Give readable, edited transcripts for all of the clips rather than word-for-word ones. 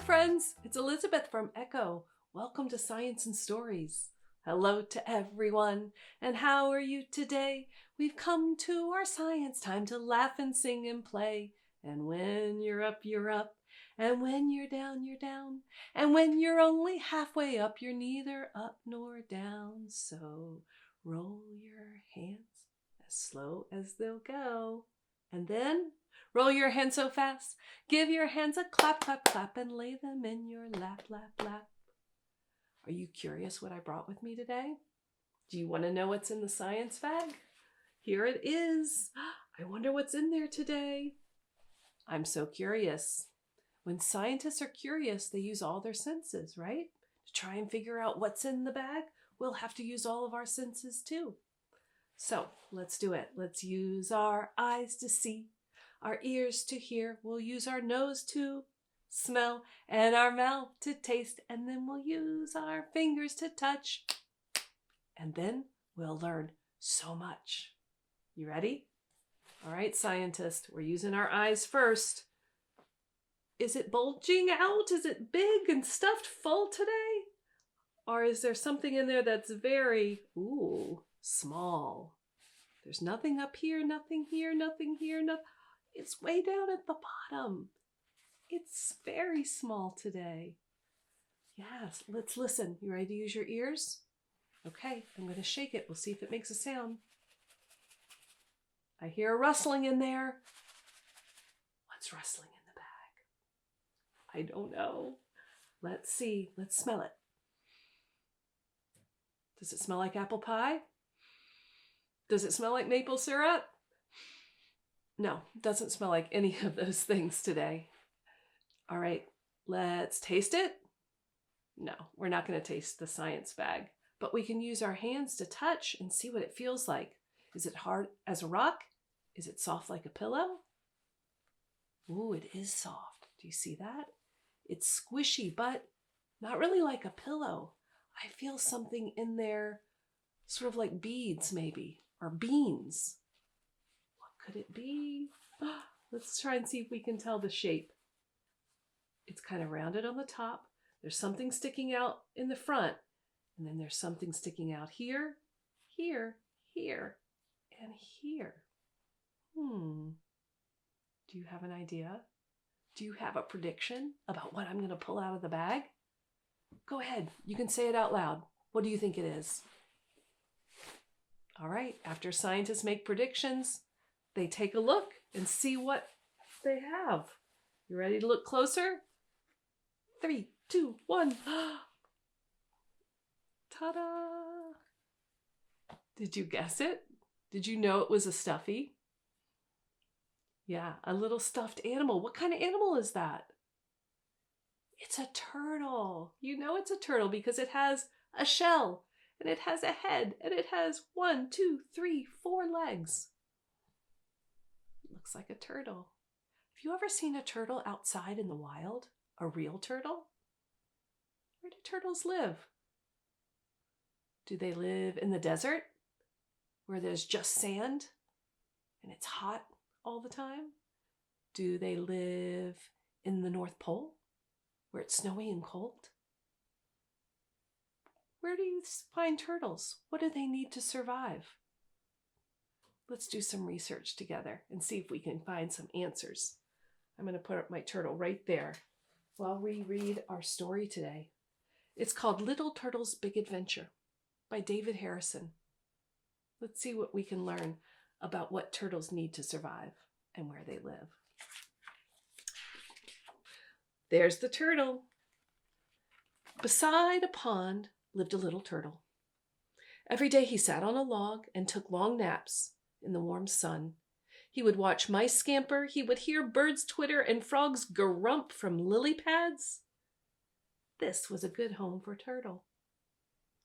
friends, it's Elizabeth from Echo. Welcome to Science and Stories. Hello to everyone, and how are you today? We've come to our science time to laugh and sing and play. And when you're up, you're up. And when you're down, you're down. And when you're only halfway up, you're neither up nor down. So roll your hands as slow as they'll go. And then roll your hands so fast, give your hands a clap, clap, clap, and lay them in your lap, lap, lap. Are you curious what I brought with me today? Do you want to know what's in the science bag? Here it is. I wonder what's in there today. I'm so curious. When scientists are curious, they use all their senses, right? To try and figure out what's in the bag, we'll have to use all of our senses too. So let's do it. Let's use our eyes to see, our ears to hear. We'll use our nose to smell and our mouth to taste. And then we'll use our fingers to touch. And then we'll learn so much. You ready? All right, scientists, we're using our eyes first. Is it bulging out? Is it big and stuffed full today? Or is there something in there that's very, small? There's nothing up here, nothing here, nothing here, nothing. It's way down at the bottom. It's very small today. Yes, let's listen. You ready to use your ears? Okay, I'm going to shake it. We'll see if it makes a sound. I hear a rustling in there. What's rustling in the bag? I don't know. Let's see. Let's smell it. Does it smell like apple pie? Does it smell like maple syrup? No, it doesn't smell like any of those things today. All right, let's taste it. No, we're not going to taste the science bag, but we can use our hands to touch and see what it feels like. Is it hard as a rock? Is it soft like a pillow? Ooh, it is soft. Do you see that? It's squishy, but not really like a pillow. I feel something in there, sort of like beads maybe, or beans. What could it be? Let's try and see if we can tell the shape. It's kind of rounded on the top. There's something sticking out in the front, and then there's something sticking out here, here, here, and here. Do you have an idea? Do you have a prediction about what I'm going to pull out of the bag? Go ahead. You can say it out loud. What do you think it is? All right. After scientists make predictions, they take a look and see what they have. You ready to look closer? 3, 2, 1. Ta-da! Did you guess it? Did you know it was a stuffy? Yeah, a little stuffed animal. What kind of animal is that? It's a turtle. You know it's a turtle because it has a shell, and it has a head, and it has 1, 2, 3, 4 legs. It looks like a turtle. Have you ever seen a turtle outside in the wild? A real turtle? Where do turtles live? Do they live in the desert, where there's just sand, and it's hot all the time? Do they live in the North Pole, where it's snowy and cold? Where do you find turtles? What do they need to survive? Let's do some research together and see if we can find some answers. I'm going to put up my turtle right there while we read our story today. It's called Little Turtle's Big Adventure by David Harrison. Let's see what we can learn about what turtles need to survive and where they live. There's the turtle. Beside a pond lived a little turtle. Every day he sat on a log and took long naps in the warm sun. He would watch mice scamper, he would hear birds twitter and frogs grump from lily pads. This was a good home for Turtle.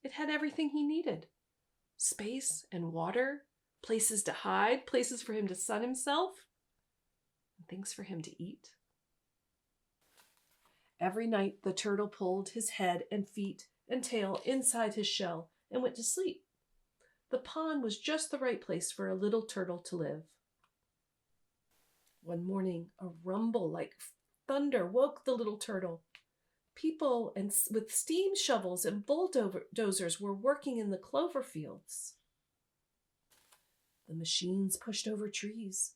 It had everything he needed. Space and water, places to hide, places for him to sun himself, and things for him to eat. Every night the turtle pulled his head and feet and tail inside his shell and went to sleep. The pond was just the right place for a little turtle to live. One morning, a rumble like thunder woke the little turtle. People with steam shovels and bulldozers were working in the clover fields. The machines pushed over trees.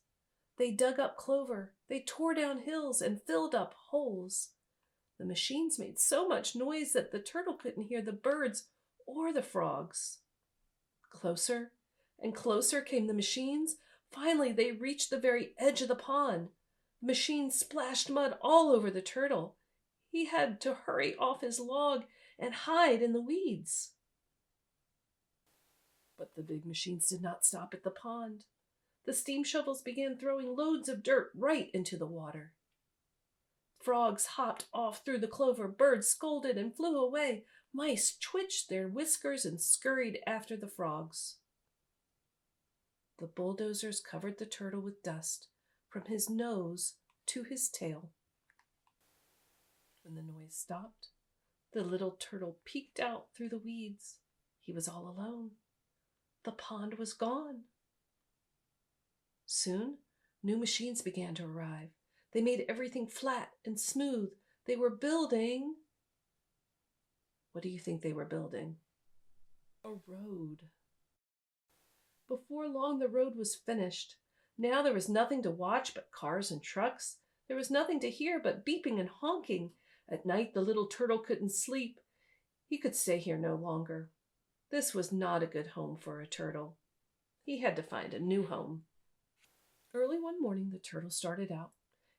They dug up clover. They tore down hills and filled up holes. The machines made so much noise that the turtle couldn't hear the birds or the frogs. Closer and closer came the machines. Finally, they reached the very edge of the pond. The machine splashed mud all over the turtle. He had to hurry off his log and hide in the weeds. But the big machines did not stop at the pond. The steam shovels began throwing loads of dirt right into the water. Frogs hopped off through the clover, birds scolded and flew away, mice twitched their whiskers and scurried after the frogs. The bulldozers covered the turtle with dust from his nose to his tail. When the noise stopped, the little turtle peeked out through the weeds. He was all alone. The pond was gone. Soon, new machines began to arrive. They made everything flat and smooth. They were building... What do you think they were building? A road. Before long, the road was finished. Now there was nothing to watch but cars and trucks. There was nothing to hear but beeping and honking. At night, the little turtle couldn't sleep. He could stay here no longer. This was not a good home for a turtle. He had to find a new home. Early one morning, the turtle started out.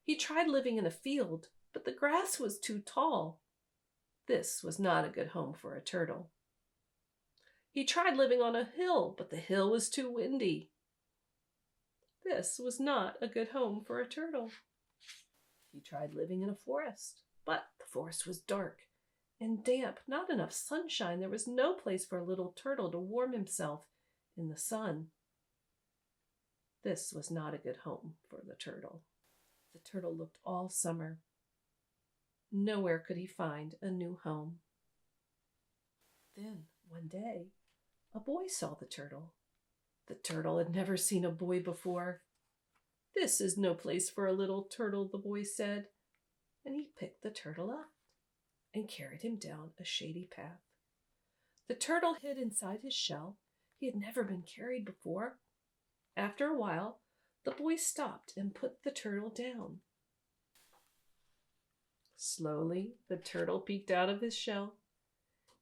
He tried living in a field, but the grass was too tall. This was not a good home for a turtle. He tried living on a hill, but the hill was too windy. This was not a good home for a turtle. He tried living in a forest, but the forest was dark and damp, not enough sunshine. There was no place for a little turtle to warm himself in the sun. This was not a good home for the turtle. The turtle looked all summer. Nowhere could he find a new home. Then, one day, a boy saw the turtle. The turtle had never seen a boy before. "This is no place for a little turtle," the boy said, and he picked the turtle up and carried him down a shady path. The turtle hid inside his shell. He had never been carried before. After a while, the boy stopped and put the turtle down. Slowly, the turtle peeked out of his shell.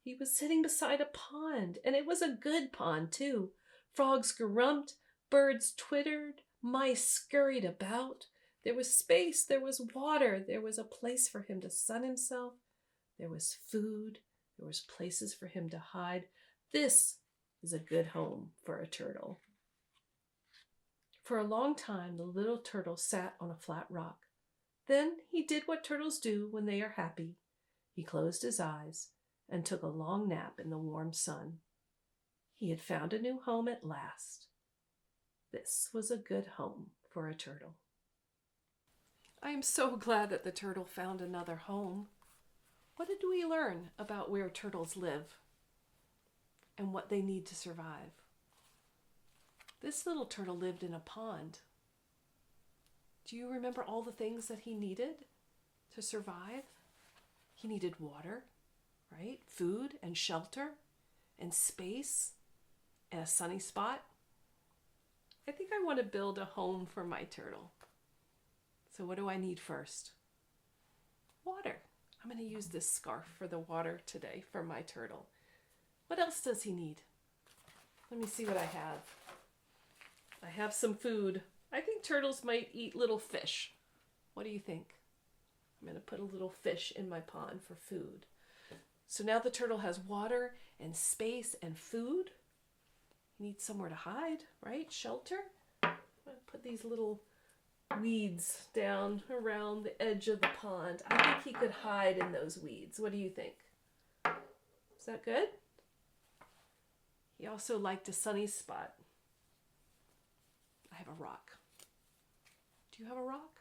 He was sitting beside a pond, and it was a good pond, too. Frogs grumped, birds twittered, mice scurried about. There was space, there was water, there was a place for him to sun himself. There was food, there was places for him to hide. This is a good home for a turtle. For a long time, the little turtle sat on a flat rock. Then he did what turtles do when they are happy. He closed his eyes and took a long nap in the warm sun. He had found a new home at last. This was a good home for a turtle. I am so glad that the turtle found another home. What did we learn about where turtles live and what they need to survive? This little turtle lived in a pond. Do you remember all the things that he needed to survive? He needed water, right? Food and shelter and space and a sunny spot. I think I want to build a home for my turtle. So what do I need first? Water. I'm going to use this scarf for the water today for my turtle. What else does he need? Let me see what I have. I have some food. I think turtles might eat little fish. What do you think? I'm going to put a little fish in my pond for food. So now the turtle has water and space and food. He needs somewhere to hide, right? Shelter. I'm going to put these little weeds down around the edge of the pond. I think he could hide in those weeds. What do you think? Is that good? He also liked a sunny spot. I have a rock. Do you have a rock?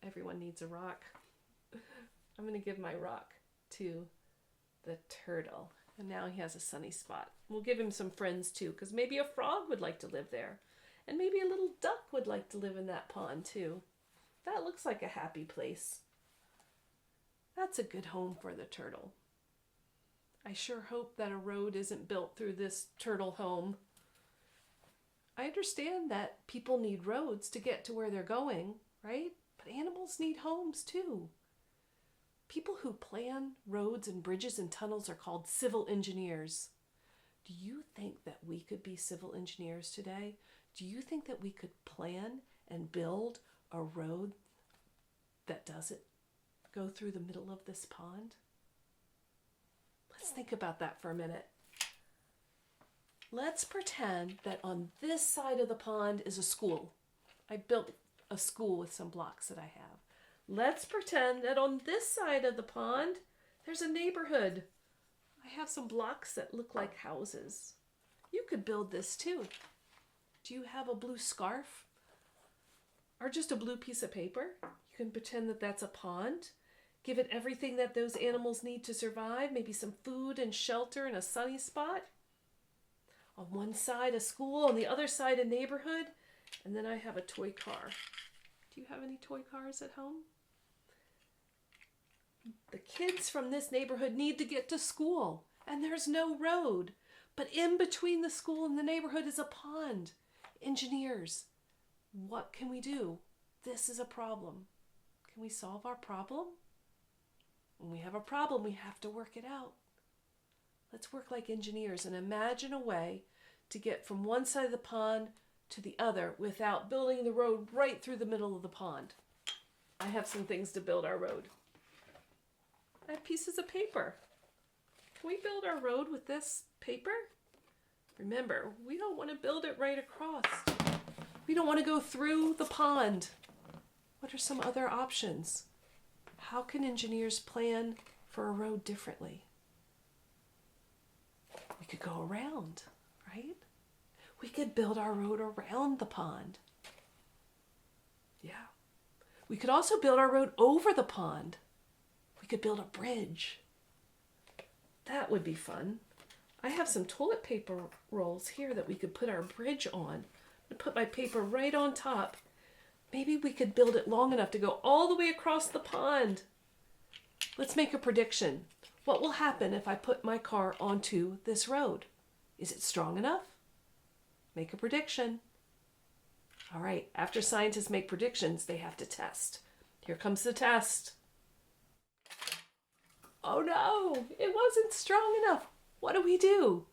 Everyone needs a rock. I'm going to give my rock to the turtle. And now he has a sunny spot. We'll give him some friends too, because maybe a frog would like to live there. And maybe a little duck would like to live in that pond too. That looks like a happy place. That's a good home for the turtle. I sure hope that a road isn't built through this turtle home. I understand that people need roads to get to where they're going, right? But animals need homes too. People who plan roads and bridges and tunnels are called civil engineers. Do you think that we could be civil engineers today? Do you think that we could plan and build a road that doesn't go through the middle of this pond? Let's think about that for a minute. Let's pretend that on this side of the pond is a school. I built a school with some blocks that I have. Let's pretend that on this side of the pond, there's a neighborhood. I have some blocks that look like houses. You could build this too. Do you have a blue scarf? Or just a blue piece of paper? You can pretend that that's a pond. Give it everything that those animals need to survive, maybe some food and shelter and a sunny spot. On one side, a school, on the other side, a neighborhood, and then I have a toy car. Do you have any toy cars at home? The kids from this neighborhood need to get to school, and there's no road. But in between the school and the neighborhood is a pond. Engineers, what can we do? This is a problem. Can we solve our problem? When we have a problem, we have to work it out. Let's work like engineers and imagine a way to get from one side of the pond to the other without building the road right through the middle of the pond. I have some things to build our road. I have pieces of paper. Can we build our road with this paper? Remember, we don't want to build it right across. We don't want to go through the pond. What are some other options? How can engineers plan for a road differently? We could go around, right? We could build our road around the pond. Yeah. We could also build our road over the pond. We could build a bridge. That would be fun. I have some toilet paper rolls here that we could put our bridge on. I put my paper right on top. Maybe we could build it long enough to go all the way across the pond. Let's make a prediction. What will happen if I put my car onto this road? Is it strong enough? Make a prediction. All right, after scientists make predictions, they have to test. Here comes the test. Oh no, it wasn't strong enough. What do we do?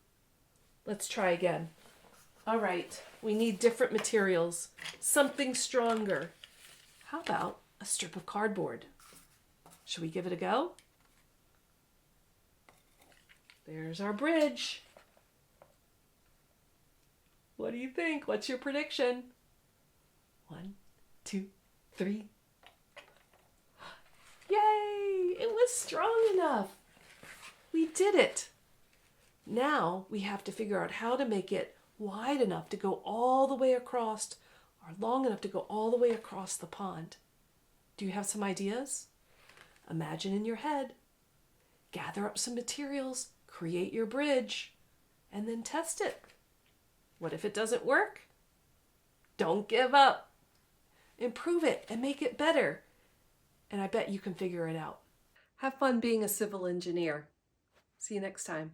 Let's try again. All right, we need different materials, something stronger. How about a strip of cardboard? Should we give it a go? There's our bridge. What do you think? What's your prediction? 1, 2, 3. Yay! It was strong enough. We did it. Now we have to figure out how to make it wide enough to go all the way across, or long enough to go all the way across the pond. Do you have some ideas? Imagine in your head. Gather up some materials, create your bridge, and then test it. What if it doesn't work? Don't give up. Improve it and make it better. And I bet you can figure it out. Have fun being a civil engineer. See you next time.